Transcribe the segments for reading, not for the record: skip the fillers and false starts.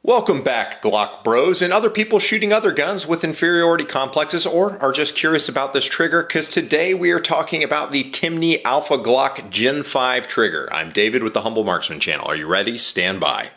Welcome back, Glock bros and other people shooting other guns with inferiority complexes or are just curious about this trigger, because today we are talking about the Timney Alpha Glock Gen 5 trigger. I'm David with the Humble Marksman channel. Are you ready? Stand by.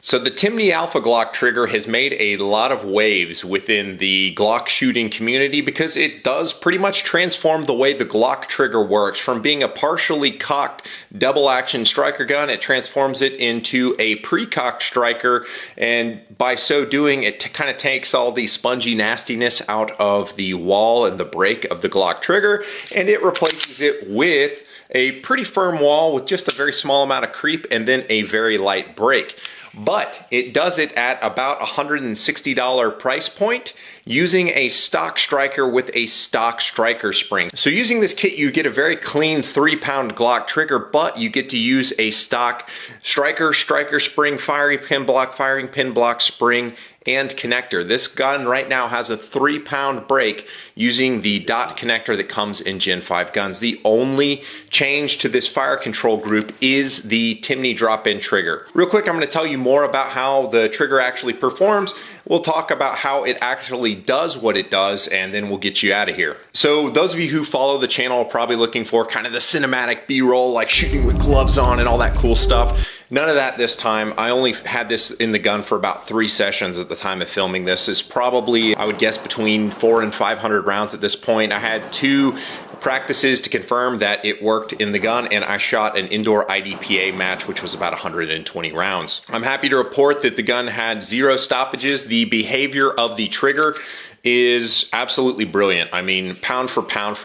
So the Timney Alpha Glock trigger has made a lot of waves within the Glock shooting community because it does pretty much transform the way the Glock trigger works. From being a partially cocked double action striker gun, it transforms it into a pre-cocked striker, and by so doing it kind of takes all the spongy nastiness out of the wall and the break of the Glock trigger, and it replaces it with a pretty firm wall with just a very small amount of creep and then a very light break. But it does it at about $160 price point using a stock striker with a stock striker spring. So using this kit, you get a very clean 3-pound Glock trigger, but you get to use a stock striker spring, firing pin block spring, and connector. This gun right now has a 3-pound break using the dot connector that comes in Gen 5 guns. The only change to this fire control group is the Timney drop-in trigger. Real quick, I'm going to tell you more about how the trigger actually performs. We'll talk about how it actually does what it does, and then we'll get you out of here. So those of you who follow the channel are probably looking for kind of the cinematic B-roll, like shooting with gloves on and all that cool stuff. None of that this time. I only had this in the gun for about 3 sessions at the time of filming this. It's probably, I would guess, between 400 and 500 rounds at this point. I had 2 practices to confirm that it worked in the gun, and I shot an indoor IDPA match, which was about 120 rounds. I'm happy to report that the gun had 0 stoppages. The behavior of the trigger is absolutely brilliant. I mean, pound for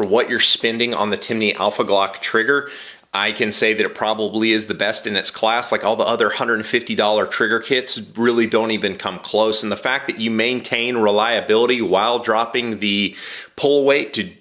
what you're spending on the Timney Alpha Glock trigger, I can say that it probably is the best in its class. Like all the other $150 trigger kits really don't even come close. And the fact that you maintain reliability while dropping the pull weight to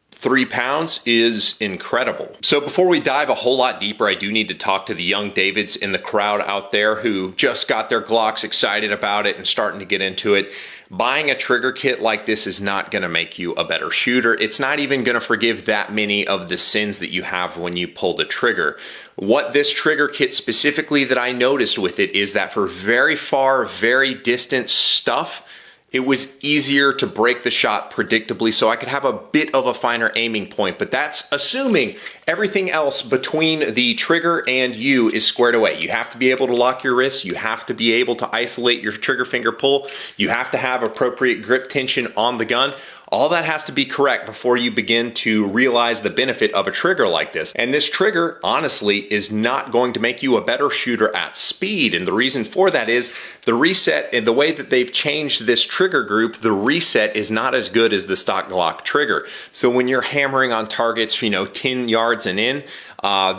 3 pounds is incredible. So before we dive a whole lot deeper, I do need to talk to the young Davids in the crowd out there who just got their Glocks, excited about it and starting to get into it. Buying a trigger kit like this is not going to make you a better shooter. It's not even going to forgive that many of the sins that you have when you pull the trigger. What this trigger kit specifically that I noticed with it is that for very far, very distant stuff, it was easier to break the shot predictably, so I could have a bit of a finer aiming point, but that's assuming everything else between the trigger and you is squared away. You have to be able to lock your wrists, you have to be able to isolate your trigger finger pull, you have to have appropriate grip tension on the gun. All that has to be correct before you begin to realize the benefit of a trigger like this. And this trigger, honestly, is not going to make you a better shooter at speed. And the reason for that is the reset and the way that they've changed this trigger group, the reset is not as good as the stock Glock trigger. So when you're hammering on targets, 10 yards and in,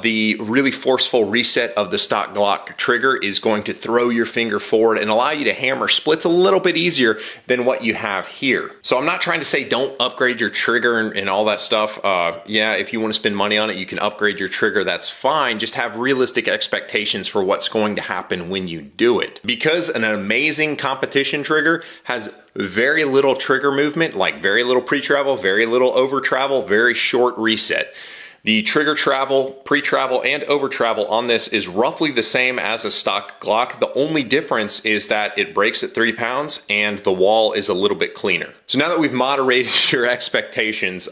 the really forceful reset of the stock Glock trigger is going to throw your finger forward and allow you to hammer splits a little bit easier than what you have here. So I'm not trying to say don't upgrade your trigger and all that stuff. Yeah, if you want to spend money on it, you can upgrade your trigger, that's fine. Just have realistic expectations for what's going to happen when you do it. Because an amazing competition trigger has very little trigger movement, like very little pre-travel, very little over-travel, very short reset. The trigger travel, pre-travel, and over-travel on this is roughly the same as a stock Glock. The only difference is that it breaks at 3 pounds and the wall is a little bit cleaner. So now that we've moderated your expectations,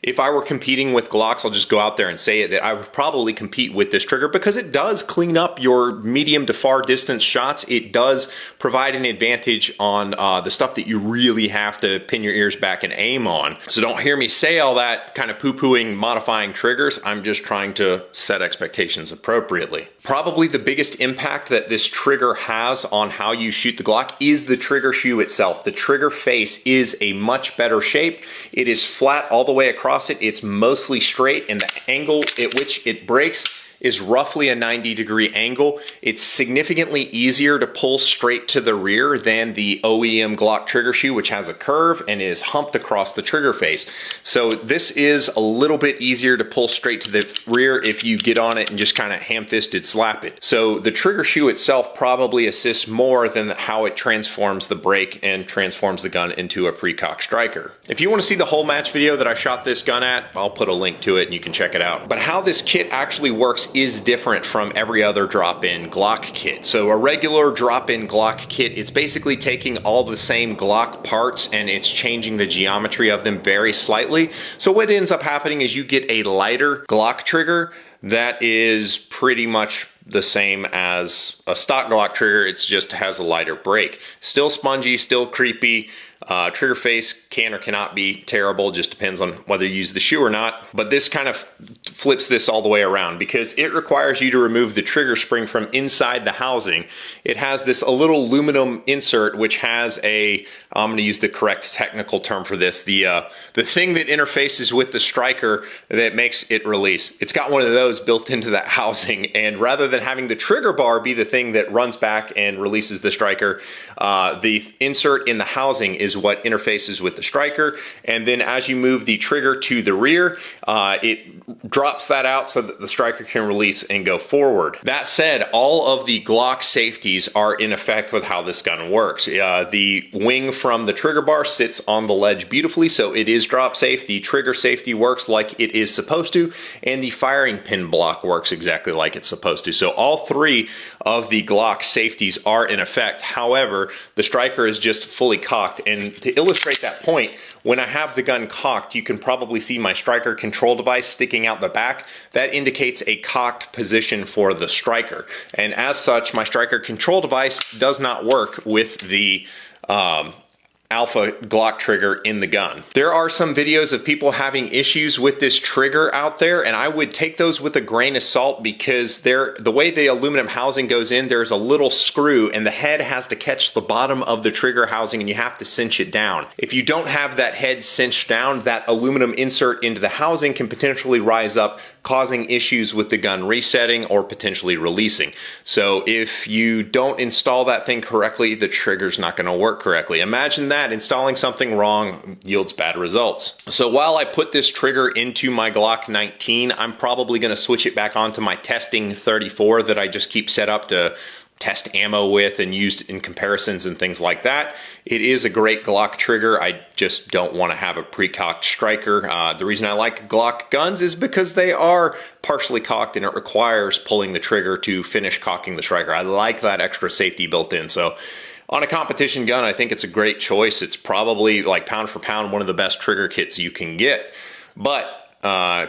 if I were competing with Glocks, I'll just go out there and say it, that I would probably compete with this trigger because it does clean up your medium to far distance shots. It does provide an advantage on the stuff that you really have to pin your ears back and aim on. So don't hear me say all that kind of poo-pooing modifying triggers. I'm just trying to set expectations appropriately. Probably the biggest impact that this trigger has on how you shoot the Glock is the trigger shoe itself. The trigger face is a much better shape. It is flat all the way across it. It's mostly straight, and the angle at which it breaks is roughly a 90-degree angle. It's significantly easier to pull straight to the rear than the OEM Glock trigger shoe, which has a curve and is humped across the trigger face. So this is a little bit easier to pull straight to the rear if you get on it and just kind of ham-fisted slap it. So the trigger shoe itself probably assists more than how it transforms the break and transforms the gun into a pre-cock striker. If you want to see the whole match video that I shot this gun at, I'll put a link to it and you can check it out. But how this kit actually works is different from every other drop-in Glock kit. So a regular drop-in Glock kit, it's basically taking all the same Glock parts and it's changing the geometry of them very slightly. So what ends up happening is you get a lighter Glock trigger that is pretty much the same as a stock Glock trigger. It just has a lighter break. Still spongy, still creepy. Trigger face can or cannot be terrible, just depends on whether you use the shoe or not. But this kind of flips this all the way around because it requires you to remove the trigger spring from inside the housing. It has this a little aluminum insert which has a, I'm going to use the correct technical term for this, the thing that interfaces with the striker that makes it release. It's got one of those built into that housing, and rather than having the trigger bar be the thing that runs back and releases the striker, the insert in the housing is what interfaces with the striker, and then as you move the trigger to the rear, it drops that out so that the striker can release and go forward. That said, all of the Glock safeties are in effect with how this gun works. The wing from the trigger bar sits on the ledge beautifully, so it is drop safe. The trigger safety works like it is supposed to, and the firing pin block works exactly like it's supposed to. So all three of the Glock safeties are in effect. However, the striker is just fully cocked, and to illustrate that point, when I have the gun cocked, you can probably see my striker control device sticking out the back. That indicates a cocked position for the striker. And as such, my striker control device does not work with the Alpha Glock trigger in the gun. There are some videos of people having issues with this trigger out there, and I would take those with a grain of salt because the way the aluminum housing goes in, there's a little screw and the head has to catch the bottom of the trigger housing and you have to cinch it down. If you don't have that head cinched down, that aluminum insert into the housing can potentially rise up, causing issues with the gun resetting or potentially releasing. So if you don't install that thing correctly, the trigger's not going to work correctly. Imagine that, installing something wrong yields bad results. So while I put this trigger into my Glock 19, I'm probably going to switch it back onto my testing 34 that I just keep set up to test ammo with and used in comparisons and things like that. It is a great Glock trigger. I just don't want to have a pre-cocked striker. The reason I like Glock guns is because they are partially cocked and it requires pulling the trigger to finish cocking the striker. I like that extra safety built in. So on a competition gun, I think it's a great choice. It's probably, like, pound for pound, one of the best trigger kits you can get. But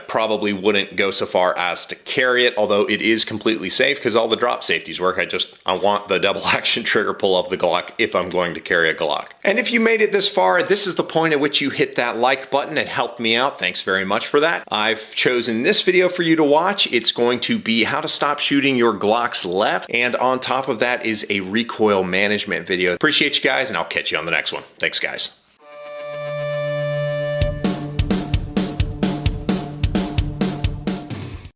probably wouldn't go so far as to carry it, although it is completely safe because all the drop safeties work. I want the double action trigger pull of the Glock if I'm going to carry a Glock. And if you made it this far, this is the point at which you hit that like button. It helped me out. Thanks very much for that. I've chosen this video for you to watch. It's going to be how to stop shooting your Glocks left, and on top of that is a recoil management video. Appreciate you guys, and I'll catch you on the next one. Thanks, guys.